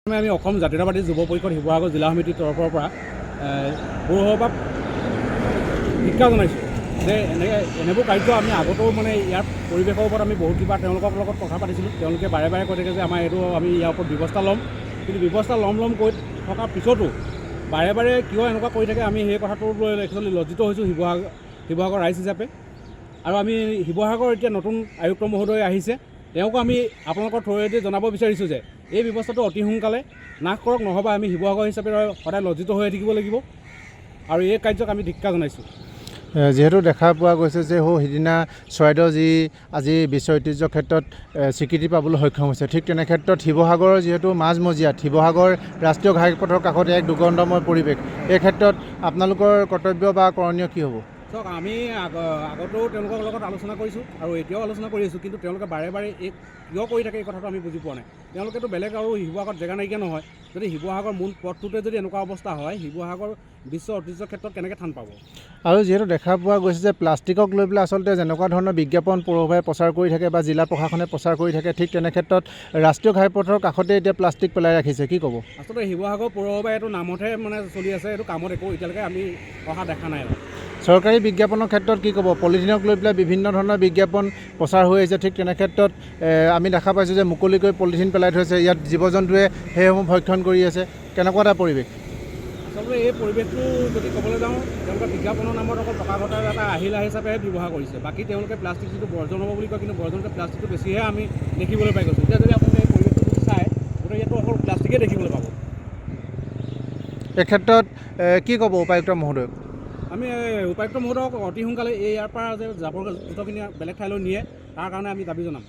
আমি অসম জাতীয়তাবাদী যুৱ পৰিষদ শিৱসাগৰ জিলা সমিতিৰ তৰফৰ পৰা পৌৰসভাক শিক্ষা জনাইছোঁ যে এনেবোৰ কাৰ্য আমি আগতেও মানে ইয়াৰ পৰিৱেশৰ ওপৰত আমি বহুত কিবা তেওঁলোকৰ লগত কথা পাতিছিলোঁ। তেওঁলোকে বাৰে বাৰে কৈ থাকে যে আমাৰ এইটো আমি ইয়াৰ ওপৰত ব্যৱস্থা ল'ম, কিন্তু ব্যৱস্থা ল'ম কৈ থকাৰ পিছতো বাৰে বাৰে কিয় এনেকুৱা কৰি থাকে আমি সেই কথাটোৰ লৈ একচুৱেলি লজ্জিত হৈছোঁ শিৱসাগৰ ৰাইজ হিচাপে। আৰু আমি শিৱসাগৰ এতিয়া নতুন আয়ুক্ত মহোদয় আহিছে, তেওঁকো আমি আপোনালোকৰ থ্ৰুৱেদি জনাব বিচাৰিছোঁ যে এই ব্যৱস্থাটো অতি সোনকালে নাশ কৰক, নহ'বা আমি শিৱসাগৰ হিচাপে সদায় লজ্জিত হৈ থাকিব লাগিব আৰু এই কাৰ্যক আমি ধিক্কাৰ জনাইছোঁ। যিহেতু দেখা পোৱা গৈছে যে সিদিনা চৰাইদেউ যি আজি বিশ্ব ঐতিহ্যৰ ক্ষেত্ৰত স্বীকৃতি পাবলৈ সক্ষম হৈছে, ঠিক তেনে ক্ষেত্ৰত শিৱসাগৰৰ যিহেতু মাজমজিয়াত শিৱসাগৰ ৰাষ্ট্ৰীয় ঘাইপথৰ কাষতে এক দুৰ্গন্ধময় পৰিৱেশ, এই ক্ষেত্ৰত আপোনালোকৰ কৰ্তব্য বা কৰণীয় কি হ'ব? চাওক, আমি আগতেও তেওঁলোকৰ লগত আলোচনা কৰিছোঁ আৰু এতিয়াও আলোচনা কৰি আছোঁ, কিন্তু তেওঁলোকে বাৰে বাৰে এই কিয় কৰি থাকে এই কথাটো আমি বুজি পোৱা নাই। তেওঁলোকেতো বেলেগ আৰু শিৱসাগৰত জেগা নাইকিয়া নহয়। যদি শিৱসাগৰ মূল পথটোতে যদি এনেকুৱা অৱস্থা হয়, শিৱসাগৰ বিশ্ব ঐতিহ্যৰ ক্ষেত্ৰত কেনেকৈ থান পাব? আৰু যিহেতু দেখা পোৱা গৈছে যে প্লাষ্টিকক লৈ পেলাই আচলতে যেনেকুৱা ধৰণৰ বিজ্ঞাপন পৌৰসভাই প্ৰচাৰ কৰি থাকে বা জিলা প্ৰশাসনে প্ৰচাৰ কৰি থাকে, ঠিক তেনে ক্ষেত্ৰত ৰাষ্ট্ৰীয় ঘাইপথৰ কাষতে এতিয়া প্লাষ্টিক পেলাই ৰাখিছে, কি ক'ব? আচলতে শিৱসাগৰ পৌৰসভাই এইটো নামতহে মানে চলি আছে, এইটো কামত একো এতিয়ালৈকে আমি অহা দেখা নাই। চৰকাৰী বিজ্ঞাপনৰ ক্ষেত্ৰত কি ক'ব? পলিথিনক লৈ পেলাই বিভিন্ন ধৰণৰ বিজ্ঞাপন প্ৰচাৰ হৈ আহিছে, ঠিক তেনে ক্ষেত্ৰত আমি দেখা পাইছোঁ যে মুকলিকৈ পলিথিন পেলাই থৈছে, ইয়াত জীৱ জন্তুৱে সেইসমূহ ভক্ষণ কৰি আছে, কেনেকুৱা এটা পৰিৱেশ? আচলতে এই পৰিৱেশটো যদি ক'বলৈ যাওঁ, তেওঁলোকে বিজ্ঞাপনৰ নামত অকল টকা ঘটাৰ এটা আহিলা হিচাপেহে ব্যৱহাৰ কৰিছে। বাকী তেওঁলোকে প্লাষ্টিক যিটো বৰ্জন হ'ব বুলি কয়, কিন্তু বৰ্জনকৈ প্লাষ্টিকটো বেছিহে আমি দেখিবলৈ পাই গৈছোঁ। এতিয়া যদি আপুনি এই পৰিৱেশটো যদি চায়, গতিকে ইয়াতো অকল প্লাষ্টিকেই দেখিবলৈ পাব। এই ক্ষেত্ৰত কি ক'ব উপায়ুক্ত মহোদয়ক? আমি উপায়ুক্ত মহোদয়ক অতি সোনকালে ইয়াৰ পৰা যে জাবৰ জোঁথৰখিনি বেলেগ ঠাইলৈ নিয়ে, তাৰ কাৰণে আমি দাবী জনাম।